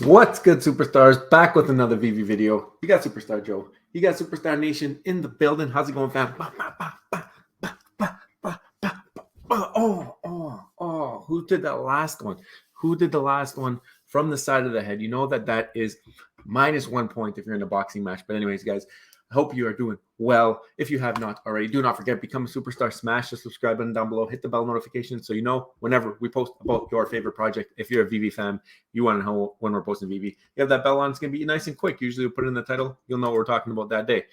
What's good, superstars? Back with another Vivi video. You got Superstar Joe. You got Superstar Nation in the building. How's it going, fam? Oh. Who did that last one? Who did the last one from the side of the head? You know that is -1 point if you're in a boxing match. But anyways, guys, I hope you are doing well. If you have not already, do not forget, become a superstar. Smash the subscribe button down below. Hit the bell notification so you know whenever we post about your favorite project. If you're a Vivi fan, you want to know when we're posting Vivi. You have that bell on. It's going to be nice and quick. Usually we'll put it in the title. You'll know what we're talking about that day.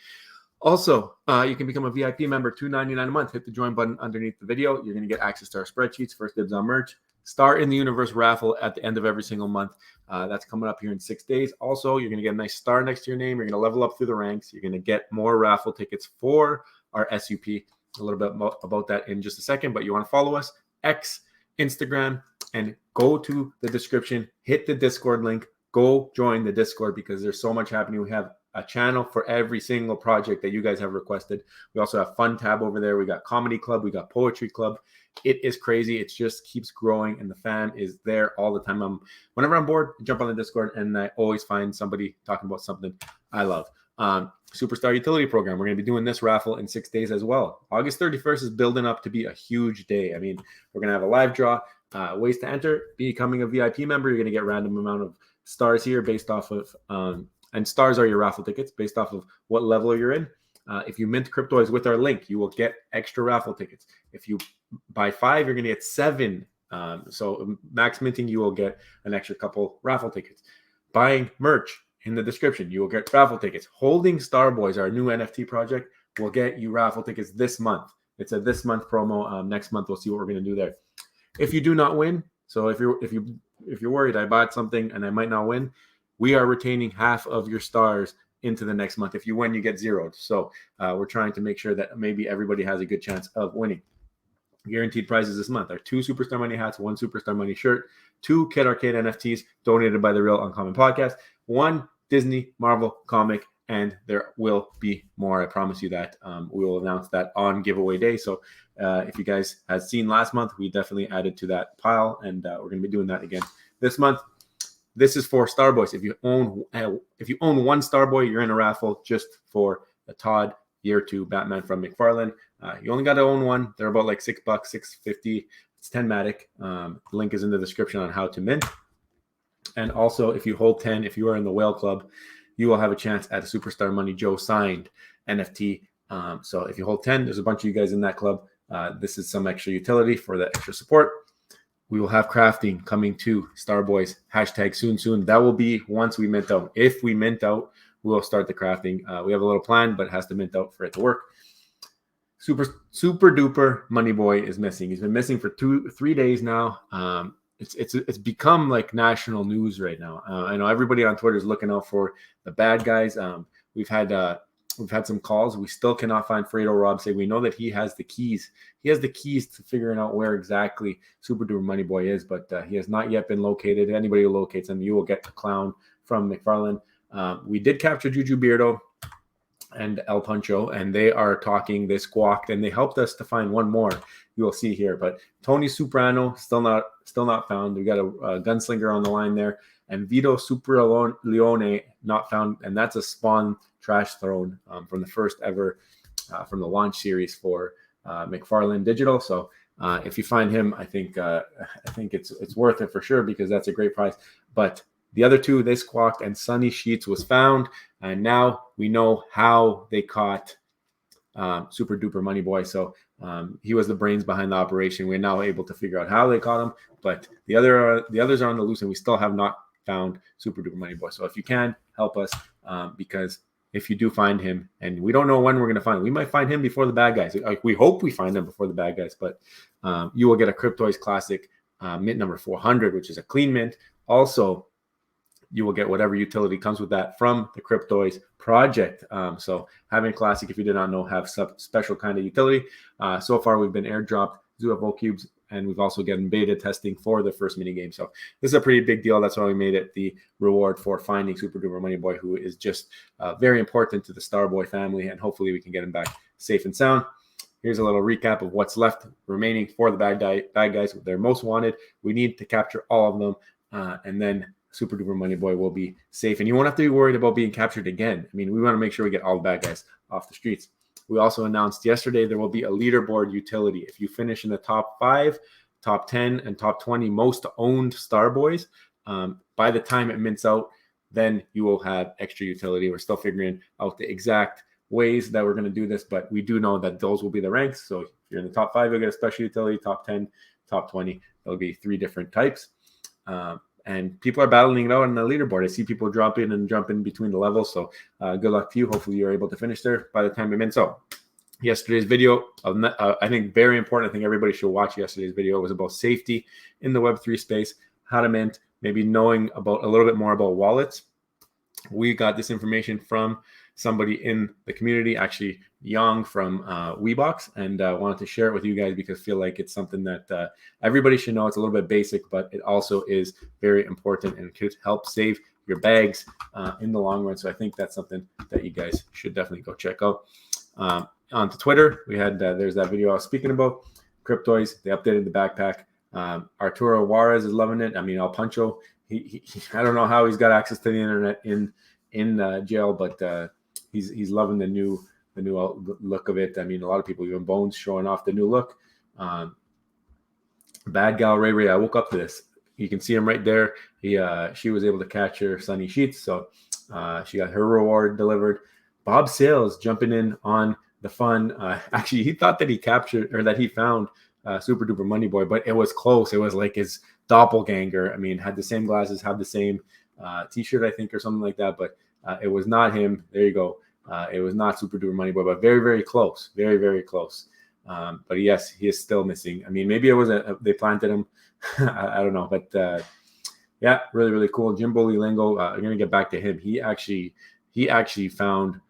Also, you can become a VIP member, $2.99 a month. Hit the join button underneath the video. You're going to get access to our spreadsheets, first dibs on merch, Star in the Universe raffle at the end of every single month. That's coming up here in 6 days. Also, you're going to get a nice star next to your name. You're going to level up through the ranks. You're going to get more raffle tickets for our SUP. A little bit about that in just a second, but you want to follow us, X, Instagram, and go to the description. Hit the Discord link. Go join the Discord because there's so much happening. We have a channel for every single project that you guys have requested. We also have fun tab over there. We got comedy club. We got poetry club. It is crazy. It just keeps growing, and the fan is there all the time. Whenever I'm bored, I jump on the Discord, and I always find somebody talking about something I love. Superstar Utility Program. We're going to be doing this raffle in 6 days as well. August 31st is building up to be a huge day. I mean, we're going to have a live draw. Ways to enter: becoming a VIP member. You're going to get random amount of stars here based off of and stars are your raffle tickets based off of what level you're in. If you mint cryptoids with our link, you will get extra raffle tickets. If you buy 5, you're going to get 7. So max minting, you will get an extra couple raffle tickets. Buying merch in the description, you will get raffle tickets. Holding STARBOYs, our new NFT project, will get you raffle tickets this month. It's a this month promo. Next month, we'll see what we're going to do there. If you do not win, so if you're worried, I bought something and I might not win, we are retaining half of your stars into the next month. If you win, you get zeroed. So we're trying to make sure that maybe everybody has a good chance of winning. Guaranteed prizes this month are 2 Superstar Money hats, 1 Superstar Money shirt, 2 Kid Arcade NFTs donated by the Real Uncommon Podcast, 1 Disney Marvel comic, and there will be more. I promise you that. We will announce that on giveaway day. So if you guys had seen last month, we definitely added to that pile, and we're going to be doing that again this month. This is for Starboys. If you own 1 Starboy, you're in a raffle just for the Todd Year 2 Batman from McFarlane. You only got to own 1. They're about like $6, $6.50. It's 10 Matic. The link is in the description on how to mint. And also, if you hold 10, if you are in the Whale Club, you will have a chance at a Superstar Money Joe signed NFT. So if you hold 10, there's a bunch of you guys in that club. This is some extra utility for the extra support. We will have crafting coming to Starboys. #soon. That will be once we mint out. If we mint out, we will start the crafting. We have a little plan, but it has to mint out for it to work. Super duper Money Boy is missing. He's been missing for 3 days now. It's become like national news right now. I know everybody on Twitter is looking out for the bad guys. We've had some calls. We still cannot find Fredo Rob. Say we know that he has the keys. He has the keys to figuring out where exactly Super Duper Money Boy is, but he has not yet been located. Anybody who locates him, you will get the clown from McFarlane. We did capture Juju Beardo and El Puncho, and they are talking. They squawked, and they helped us to find one more. You will see here, but Tony Soprano still not found. We got a gunslinger on the line there, and Vito Super Leone not found, and that's a spawn trash thrown from the first ever from the launch series for McFarlane Digital. So if you find him, I think it's worth it for sure because that's a great prize. But the other 2, they squawked, and Sunny Sheets was found, and now we know how they caught Super Duper Money Boy. So he was the brains behind the operation. We're now able to figure out how they caught him, but the others are on the loose, and we still have not found Super Duper Money Boy. So if you can help us, because if you do find him, and we don't know when we're going to find him, we might find him before the bad guys. Like we hope we find him before the bad guys, but you will get a Cryptoids Classic mint number 400, which is a clean mint. Also, you will get whatever utility comes with that from the Cryptoids project. So having Classic, if you did not know, have some special kind of utility. So far, we've been airdropped UFO cubes, and we've also gotten beta testing for the first mini game. So this is a pretty big deal. That's why we made it the reward for finding Super Duper Money Boy, who is just very important to the Starboy family, and hopefully we can get him back safe and sound. Here's a little recap of what's left remaining for the bad guys. They're most wanted. We need to capture all of them, and then Super Duper Money Boy will be safe, and you won't have to be worried about being captured again. I mean, we want to make sure we get all the bad guys off the streets. We also announced yesterday there will be a leaderboard utility. If you finish in the top 5, top 10, and top 20 most owned Starboys, by the time it mints out, then you will have extra utility. We're still figuring out the exact ways that we're going to do this, but we do know that those will be the ranks. So if you're in the top 5, you'll get a special utility. Top 10, top 20, there'll be 3 different types. And people are battling it out on the leaderboard. I see people drop in and jump in between the levels. So good luck to you. Hopefully you're able to finish there by the time it mints out. Yesterday's video, I think very important. I think everybody should watch yesterday's video. It was about safety in the Web3 space, how to mint, maybe knowing about a little bit more about wallets. We got this information from somebody in the community, actually Young from WeBox, and wanted to share it with you guys because I feel like it's something that everybody should know. It's a little bit basic, but it also is very important and could help save your bags in the long run. So I think that's something that you guys should definitely go check out. On to Twitter, we had there's that video I was speaking about. Cryptoys, they updated the backpack. Arturo Juarez is loving it. I mean, El Pancho, he I don't know how he's got access to the internet in jail, but he's loving the new look of it. I mean, a lot of people, even Bones, showing off the new look. Bad Gal Ray Ray, I woke up to this. You can see him right there. She was able to catch her Sunny Sheets, so she got her reward delivered. Bob Sales jumping in on the fun. Actually, he thought that he captured or that he found Super Duper Money Boy, but it was close. It was like his doppelganger. I mean, had the same glasses, had the same T-shirt, I think, or something like that, but it was not him. There you go. It was not Super Duper Money Boy, but very, very close. Very, very close. But yes, he is still missing. I mean, maybe it was they planted him. I don't know, but yeah, really, really cool. Jimbo Lingo. I'm gonna get back to him. He actually found.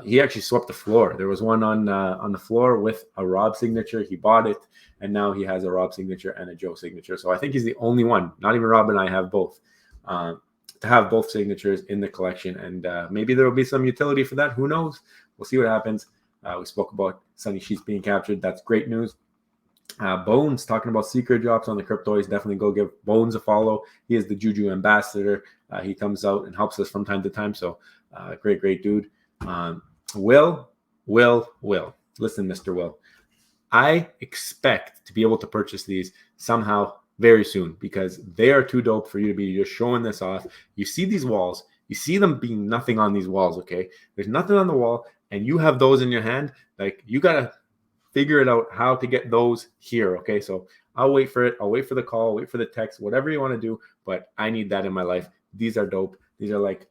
He actually swept the floor. There was one on the floor with a Rob signature. He bought it, and now he has a Rob signature and a Joe signature. So I think he's the only one. Not even Rob and I have both. To have both signatures in the collection, and maybe there will be some utility for that. Who knows? We'll see what happens. We spoke about Sunny Sheets being captured. That's great news. Bones talking about secret drops on the Cryptoys. Definitely go give Bones a follow. He is the Juju ambassador. He comes out and helps us from time to time. So great dude. Will. Listen, Mr. Will. I expect to be able to purchase these somehow very soon because they are too dope for you to be just showing this off. You see these walls. You see them being nothing on these walls, okay? There's nothing on the wall, and you have those in your hand. Like, you got to figure it out how to get those here, okay? So I'll wait for it. I'll wait for the call, wait for the text, whatever you want to do, but I need that in my life. These are dope. These are like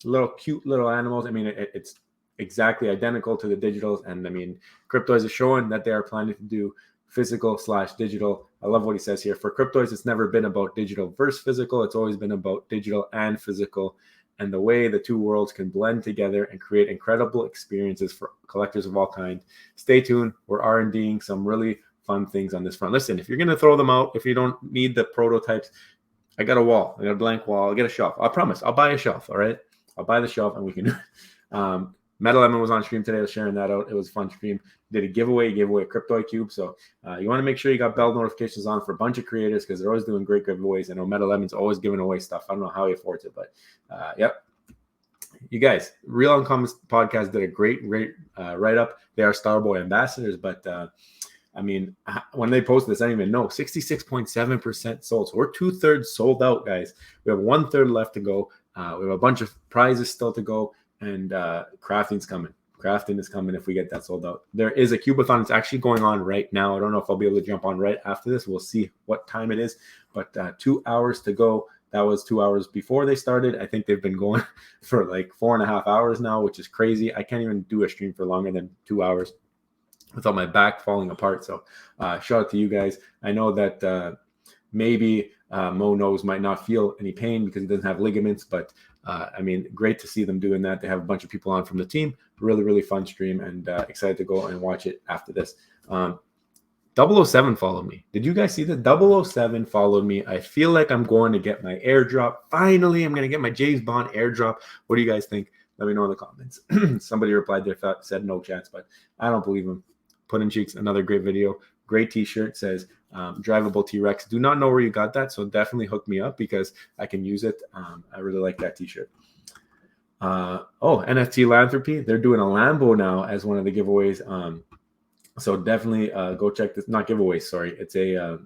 little cute little animals. I mean, it's exactly identical to the digitals, and I mean, Cryptoys is showing that they are planning to do physical/digital. I love what he says here. For Cryptoys, it's never been about digital versus physical. It's always been about digital and physical, and the way the two worlds can blend together and create incredible experiences for collectors of all kinds. Stay tuned. We're R&Ding some really fun things on this front. Listen, if you're going to throw them out, if you don't need the prototypes, I got a wall. I got a blank wall. I get a shelf. I promise. I'll buy a shelf, all right? I'll buy the shelf, and we can Metal Lemon was on stream today. I was sharing that out. It was a fun stream. Did a giveaway. He gave away a Cryptoid Cube. So you want to make sure you got bell notifications on for a bunch of creators because they're always doing great giveaways. I know Metal Lemon's always giving away stuff. I don't know how he affords it, but yep. You guys, Real Uncommon Podcast did a great write-up. They are Starboy ambassadors, but I mean, when they posted this, I didn't even know. 66.7% sold. So we're 2/3 sold out, guys. We have 1/3 left to go. We have a bunch of prizes still to go. And crafting's coming. Crafting is coming if we get that sold out. There is a cubathon. It's actually going on right now. I don't know if I'll be able to jump on right after this. We'll see what time it is. But 2 hours to go. That was 2 hours before they started. I think they've been going for like 4.5 hours now, which is crazy. I can't even do a stream for longer than 2 hours without my back falling apart. So shout out to you guys. I know that maybe Mo Nose might not feel any pain because he doesn't have ligaments, but I mean, great to see them doing that. They have a bunch of people on from the team. Really, really fun stream, and excited to go and watch it after this. 007 followed me. Did you guys see that? 007 followed me. I feel like I'm going to get my airdrop. Finally, I'm going to get my James Bond airdrop. What do you guys think? Let me know in the comments. Somebody replied there, said no chance, but I don't believe him. Put in cheeks, another great video. Great t-shirt. Says, drivable T-Rex. Do not know where you got that, so definitely hook me up because I can use it. I really like that t-shirt. NFT Philanthropy. They're doing a Lambo now as one of the giveaways. So definitely go check this. Not giveaways, sorry. It's a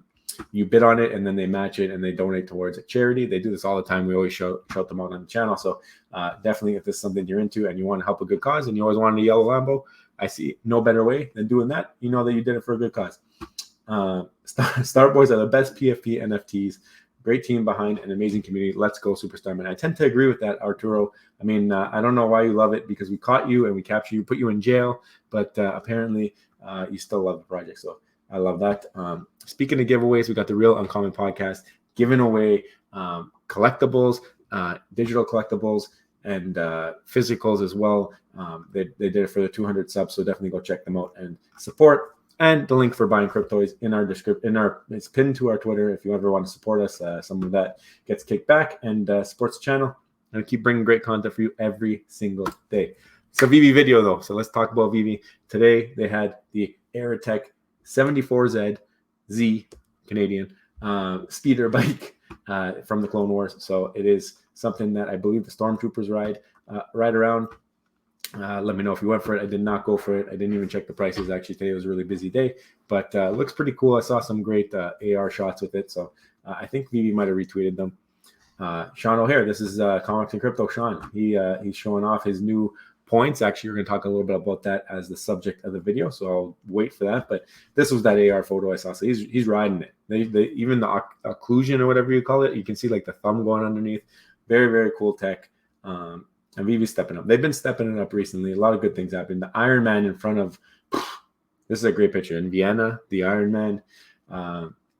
you bid on it and then they match it and they donate towards a charity. They do this all the time. We always shout them out on the channel. So definitely, if this is something you're into and you want to help a good cause and you always wanted a yellow Lambo, I see no better way than doing that. You know that you did it for a good cause. STARBOYs are the best PFP NFTs. Great team behind an amazing community. Let's go, Superstar Man. I tend to agree with that, Arturo. I mean, I don't know why you love it because we caught you and we captured you, put you in jail, but apparently you still love the project. So I love that. Speaking of giveaways, we got the Real Uncommon podcast giving away collectibles, digital collectibles, and physicals as well. They did it for the 200 subs, so definitely go check them out and support. And the link for buying crypto is in our description. It's pinned to our Twitter. If you ever want to support us, some of that gets kicked back and supports the channel. And keep bringing great content for you every single day. It's a Vivi video though, so let's talk about Vivi. Today they had the Aerotech 74Z Canadian speeder bike from the Clone Wars. So it is something that I believe the Stormtroopers ride around. Let me know if you went for it. I did not go for it. I didn't even check the prices. Actually, today was a really busy day, but looks pretty cool. I saw some great AR shots with it. So I think Vivi might have retweeted them. Sean O'Hare, this is Comics and Crypto Sean. He's showing off his new points. Actually, we're going to talk a little bit about that as the subject of the video, so I'll wait for that. But this was that AR photo I saw. So he's riding it. They even the occlusion or whatever you call it, you can see like the thumb going underneath. Very, very cool tech. And Vivi's stepping up. They've been stepping it up recently. A lot of good things happened. The Iron Man in front of this is a great picture in Vienna. The Iron Man.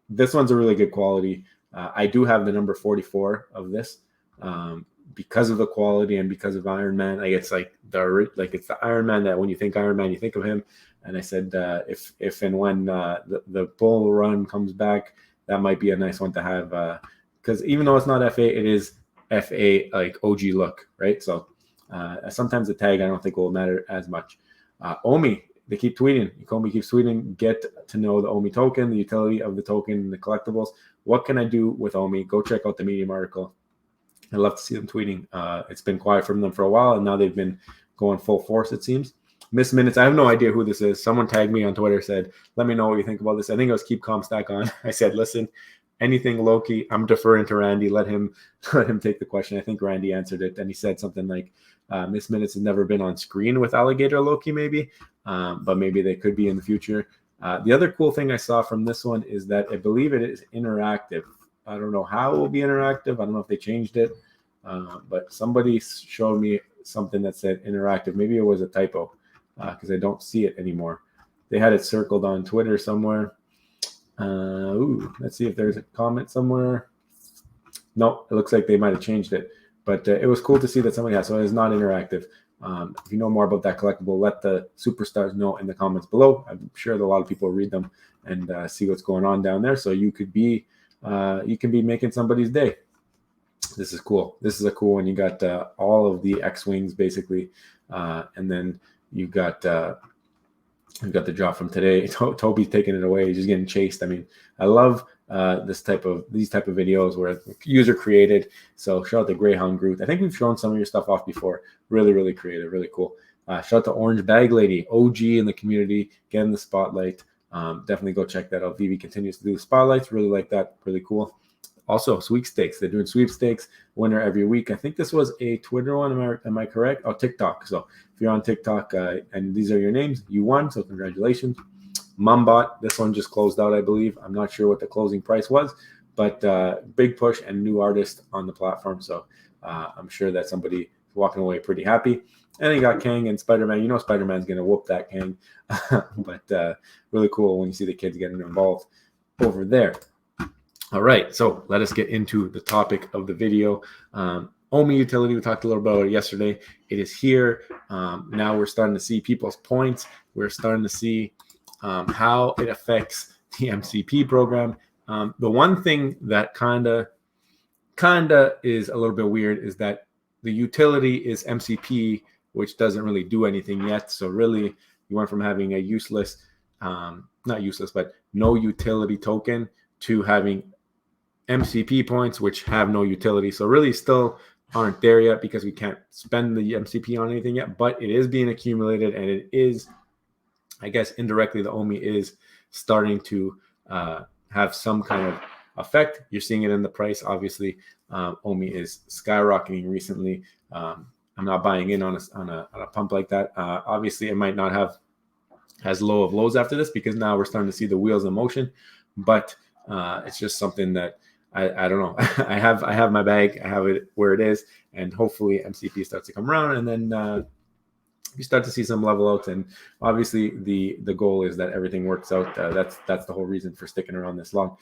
This one's a really good quality. I do have the number 44 of this because of the quality and because of Iron Man. Like it's like it's the Iron Man that when you think Iron Man, you think of him. And I said if and when the bull run comes back, that might be a nice one to have because even though it's not FA, it is FA like OG look, right? So sometimes the tag I don't think will matter as much. Omi, they keep tweeting. Ecomi keeps tweeting. Get to know the Omi token, the utility of the token, and the collectibles. What can I do with Omi? Go check out the Medium article. I'd love to see them tweeting. It's been quiet from them for a while, and now they've been going full force, it seems. Miss Minutes, I have no idea who this is. Someone tagged me on Twitter, said, let me know what you think about this. I think it was Keep Calm Stack on. I said, listen, anything Loki, I'm deferring to Randy. Let him take the question. I think Randy answered it, and he said something like, Miss Minutes has never been on screen with Alligator Loki, maybe, but maybe they could be in the future. The other cool thing I saw from this one is that I believe it is interactive. I don't know how it will be interactive. I don't know if they changed it, but somebody showed me something that said interactive. Maybe it was a typo because I don't see it anymore. They had it circled on Twitter somewhere. Let's see if there's a comment somewhere. No, it looks like they might have changed it, but it was cool to see that somebody has. So it is not interactive. If you know more about that collectible, let the superstars know in the comments below. I'm sure that a lot of people read them and see what's going on down there. So you can be making somebody's day. This is cool. This is a cool one. You got all of the X-Wings basically, and then you got the drop from today. Toby's taking it away. He's just getting chased. I mean, I love these type of videos where user created. So shout out to Greyhound Groot. I think we've shown some of your stuff off before. Really, really creative, really cool. Shout out to Orange Bag Lady, OG in the community, getting the spotlight. Definitely go check that out. Vivi continues to do the spotlights. Really like that. Really cool. Also, sweepstakes. They're doing sweepstakes, winner every week. I think this was a Twitter one. Am I correct? Oh, TikTok. So if you're on TikTok and these are your names, you won. So congratulations. Mumbot. This one just closed out, I believe. I'm not sure what the closing price was, but big push and new artist on the platform. So I'm sure that somebody is walking away pretty happy. And you got Kang and Spider-Man. You know Spider-Man's going to whoop that Kang. But really cool when you see the kids getting involved over there. All right, so let us get into the topic of the video. Omi utility, we talked a little about it yesterday. It is here. Now we're starting to see people's points. We're starting to see how it affects the MCP program. The one thing that kind of is a little bit weird is that the utility is MCP, which doesn't really do anything yet. So really, you went from having a useless not useless, but no utility token to having MCP points, which have no utility. So really still aren't there yet because we can't spend the MCP on anything yet, but it is being accumulated, and it is, I guess, indirectly, the OMI is starting to have some kind of effect. You're seeing it in the price. Obviously, OMI is skyrocketing recently. I'm not buying in on a pump like that. Obviously, it might not have as low of lows after this because now we're starting to see the wheels in motion, but it's just something that I don't know. I have my bag. I have it where it is, and hopefully MCP starts to come around, and then you start to see some level outs. And obviously, the goal is that everything works out. That's the whole reason for sticking around this long.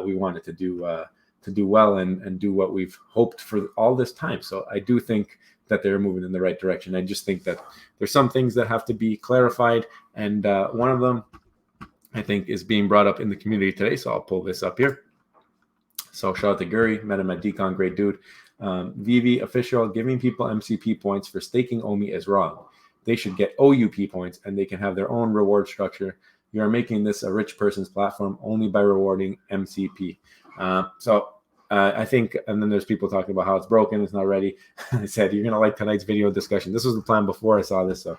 We wanted to do well and do what we've hoped for all this time. So I do think that they're moving in the right direction. I just think that there's some things that have to be clarified, and one of them, I think, is being brought up in the community today. So I'll pull this up here. So shout out to Guri, met him at Decon, great dude. Vivi official, giving people MCP points for staking OMI is wrong. They should get OUP points and they can have their own reward structure. You are making this a rich person's platform only by rewarding MCP. I think, and then there's people talking about how it's broken, it's not ready. I said, you're going to like tonight's video discussion. This was the plan before I saw this, so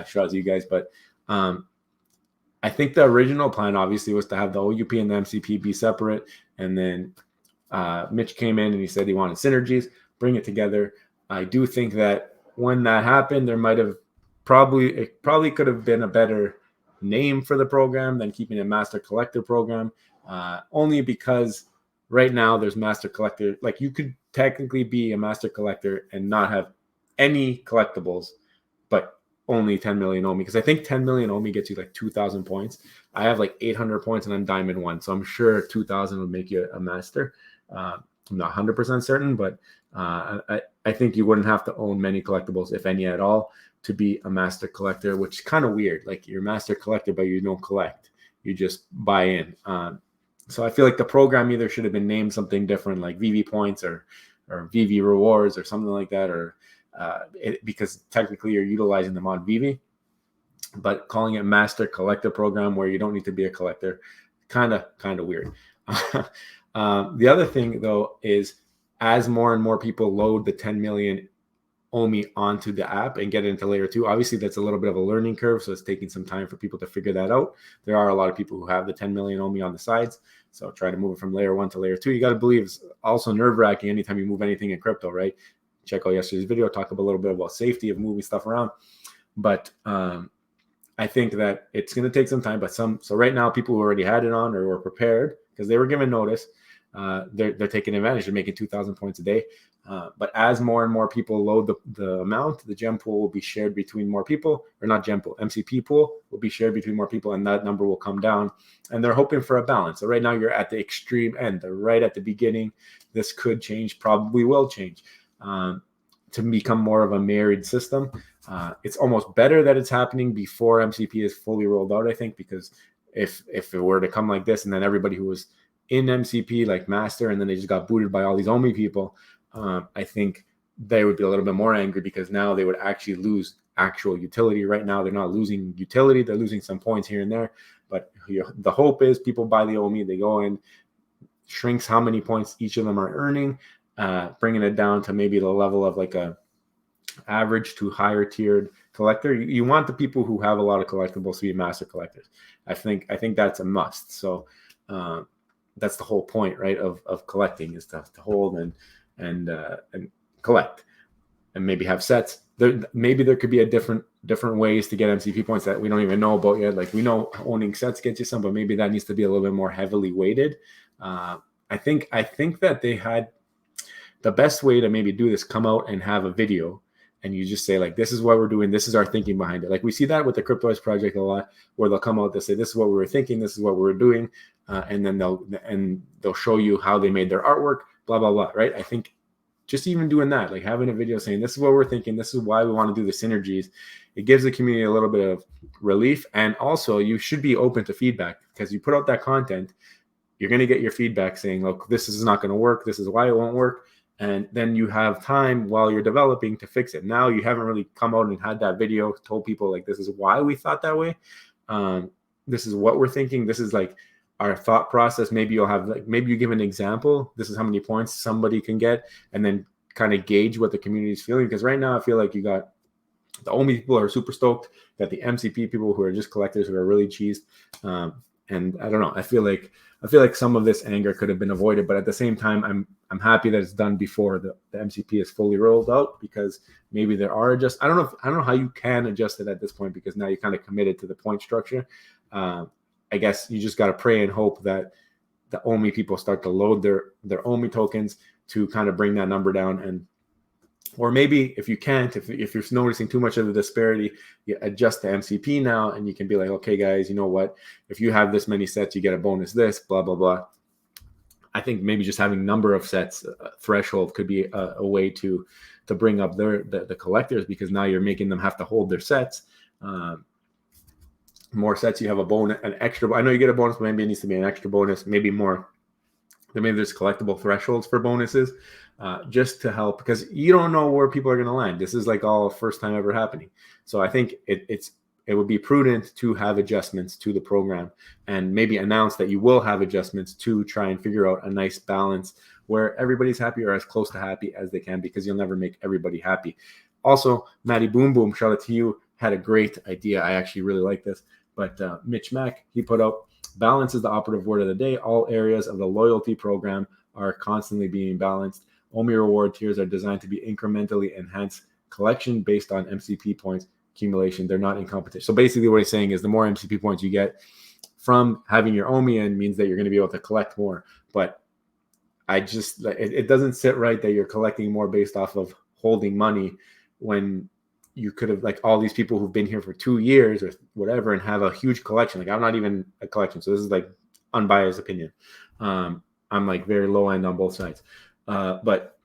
shout out to you guys. But I think the original plan obviously was to have the OUP and the MCP be separate, and then Mitch came in and he said he wanted synergies, bring it together. I do think that when that happened, there might have probably could have been a better name for the program than keeping a master collector program, only because right now there's master collector. Like, you could technically be a master collector and not have any collectibles, but only 10 million OMI, because I think 10 million OMI gets you like 2,000 points. I have like 800 points and I'm diamond 1, so I'm sure 2,000 would make you a master. I'm not 100% certain, but I think you wouldn't have to own many collectibles, if any at all, to be a master collector, which is kind of weird. Like, you're a master collector, but you don't collect. You just buy in. So I feel like the program either should have been named something different, like Vivi points or Vivi rewards or something like that, or because technically you're utilizing them on Vivi, but calling it master collector program where you don't need to be a collector, kind of weird. The other thing, though, is as more and more people load the 10 million OMI onto the app and get it into layer 2, obviously that's a little bit of a learning curve, so it's taking some time for people to figure that out. There are a lot of people who have the 10 million OMI on the sides, so try to move it from layer 1 to layer 2. You got to believe it's also nerve-wracking anytime you move anything in crypto, right? Check out yesterday's video, talk a little bit about safety of moving stuff around. But I think that it's going to take some time. But so right now, people who already had it on or were prepared because they were given notice, they're taking advantage. They're making 2,000 points a day. But as more and more people load the amount, the gem pool will be shared between more people, or not gem pool, MCP pool will be shared between more people, and that number will come down. And they're hoping for a balance. So right now you're at the extreme end. They're right at the beginning. This could change, probably will change, to become more of a married system. It's almost better that it's happening before MCP is fully rolled out, I think, because if it were to come like this and then everybody who was in MCP like master and then they just got booted by all these OMI people, I think they would be a little bit more angry because now they would actually lose actual utility. Right now they're not losing utility, they're losing some points here and there, but the hope is people buy the OMI, they go in, shrinks how many points each of them are earning, bringing it down to maybe the level of like a average to higher tiered collector. You want the people who have a lot of collectibles to be master collectors. I think that's a must. So that's the whole point, right, of collecting, is to hold and collect, and maybe have sets. Maybe there could be a different ways to get MCP points that we don't even know about yet. Like, we know owning sets gets you some, but maybe that needs to be a little bit more heavily weighted. I think that they had the best way to maybe do this, come out and have a video and you just say, like, this is what we're doing, this is our thinking behind it. Like, we see that with the CryptoWise project a lot, where they'll come out, they'll say, this is what we were thinking, this is what we were doing, and then they'll show you how they made their artwork, blah blah blah, right? I think just even doing that, like having a video saying, this is what we're thinking, this is why we want to do the synergies, it gives the community a little bit of relief. And also, you should be open to feedback, because you put out that content, you're going to get your feedback saying, look, this is not going to work, this is why it won't work. And then you have time while you're developing to fix it. Now you haven't really come out and had that video, told people, like, this is why we thought that way. this is what we're thinking. This is like our thought process. Maybe you'll have like, maybe you give an example. This is how many points somebody can get, and then kind of gauge what the community is feeling. Because right now I feel like you got the OMI people are super stoked, you got the MCP people who are just collectors who are really cheesed. And I don't know. I feel like some of this anger could have been avoided, but at the same time, I'm happy that it's done before the MCP is fully rolled out, because maybe there are I don't know how you can adjust it at this point, because now you're kind of committed to the point structure. I guess you just got to pray and hope that the OMI people start to load their OMI tokens to kind of bring that number down. And or maybe if you can't, if you're noticing too much of the disparity, you adjust the MCP now, and you can be like, okay, guys, you know what? If you have this many sets, you get a bonus this, blah, blah, blah. I think maybe just having number of sets threshold could be a way to bring up the collectors, because now you're making them have to hold their sets. More sets, you have a bonus, an extra. I know you get a bonus, but maybe it needs to be an extra bonus, maybe more. Maybe there's collectible thresholds for bonuses, just to help, because you don't know where people are going to land. This is like all first time ever happening. So I think it would be prudent to have adjustments to the program, and maybe announce that you will have adjustments to try and figure out a nice balance where everybody's happy, or as close to happy as they can, because you'll never make everybody happy. Also, Maddie Boom Boom, shout out to you, had a great idea. I actually really like this. But Mitch Mack, he put out, balance is the operative word of the day. All areas of the loyalty program are constantly being balanced. OMI reward tiers are designed to be incrementally enhanced collection based on MCP points accumulation. They're not in competition. So basically what he's saying is the more MCP points you get from having your OMI in means that you're going to be able to collect more. But it doesn't sit right that you're collecting more based off of holding money, when you could have, like, all these people who've been here for 2 years or whatever and have a huge collection. Like, I'm not even a collection, so this is like unbiased opinion. I'm like very low end on both sides, but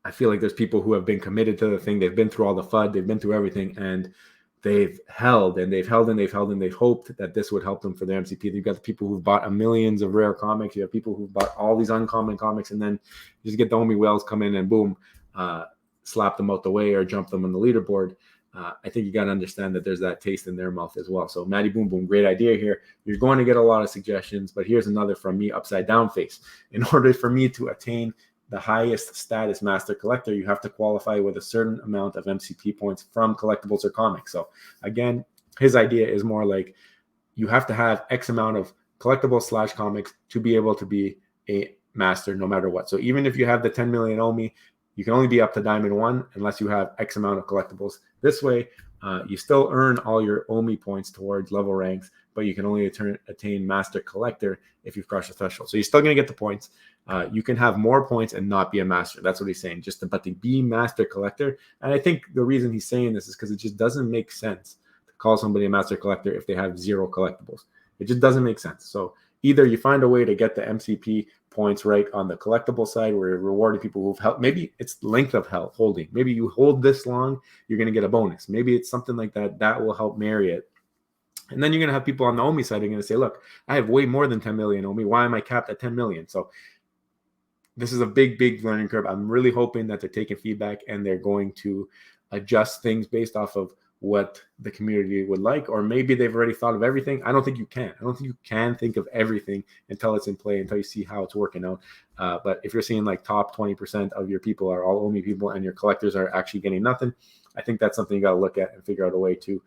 I feel like there's people who have been committed to the thing. They've been through all the FUD, they've been through everything, and they've held and they've held and they've held, and they've hoped that this would help them for their MCP. You've got the people who've bought millions of rare comics. You have people who've bought all these uncommon comics, and then you just get the OMI whales come in and boom, slap them out the way or jump them on the leaderboard. I think you got to understand that there's that taste in their mouth as well. So Maddie Boom Boom, great idea here. You're going to get a lot of suggestions, but here's another from me, upside down face. In order for me to attain the highest status master collector, you have to qualify with a certain amount of MCP points from collectibles or comics. So again, his idea is more like you have to have X amount of collectibles / comics to be able to be a master no matter what. So even if you have the 10 million OMI, you can only be up to Diamond 1 unless you have X amount of collectibles. This way, you still earn all your OMI points towards level ranks, but you can only attain Master Collector if you've crossed the threshold. So you're still going to get the points. You can have more points and not be a Master. That's what he's saying, but to be Master Collector. And I think the reason he's saying this is because it just doesn't make sense to call somebody a Master Collector if they have 0 collectibles. It just doesn't make sense. So either you find a way to get the MCP points right on the collectible side, where you're rewarding people who've held, maybe it's length of holding. Maybe you hold this long, you're going to get a bonus. Maybe it's something like that. That will help marry it. And then you're going to have people on the OMI side who are going to say, look, I have way more than 10 million OMI. Why am I capped at 10 million? So this is a big, big learning curve. I'm really hoping that they're taking feedback and they're going to adjust things based off of what the community would like, or maybe they've already thought of everything. I don't think you can. I don't think you can think of everything until it's in play, until you see how it's working out. But if you're seeing like top 20% of your people are all OMI people and your collectors are actually getting nothing, I think that's something you got to look at and figure out a way to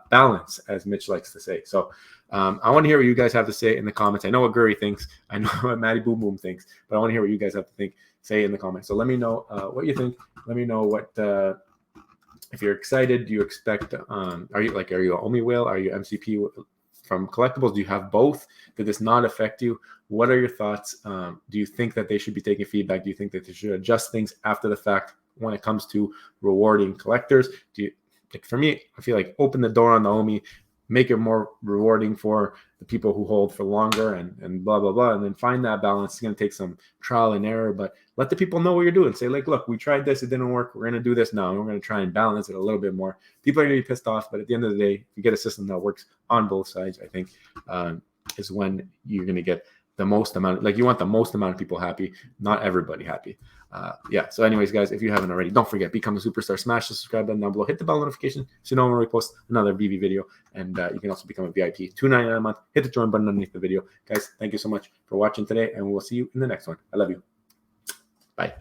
balance, as Mitch likes to say. So I want to hear what you guys have to say in the comments. I know what Guri thinks. I know what Maddie Boom Boom thinks, but I want to hear what you guys have to think. Say in the comments. So let me know what you think. Let me know what if you're excited. Do you expect are you an OMI whale? Are you MCP from collectibles? Do you have both? Did this not affect you? What are your thoughts? Do you think that they should be taking feedback? Do you think that they should adjust things after the fact when it comes to rewarding collectors? Do you, like, for me, I feel like open the door on the OMI, make it more rewarding for the people who hold for longer, and blah, blah, blah. And then find that balance. It's going to take some trial and error, but let the people know what you're doing. Say, like, look, we tried this. It didn't work. We're going to do this now. And we're going to try and balance it a little bit more. People are going to be pissed off, but at the end of the day, if you get a system that works on both sides, I think is when you're going to get the most amount, like you want the most amount of people happy, not everybody happy. Yeah. So anyways, guys, if you haven't already, don't forget, become a superstar, smash the subscribe button down below, hit the bell notification so you know when we post another Vivi video. And you can also become a VIP, $2.99 a month. Hit the join button underneath the video. Guys, thank you so much for watching today, and we'll see you in the next one. I love you. Bye.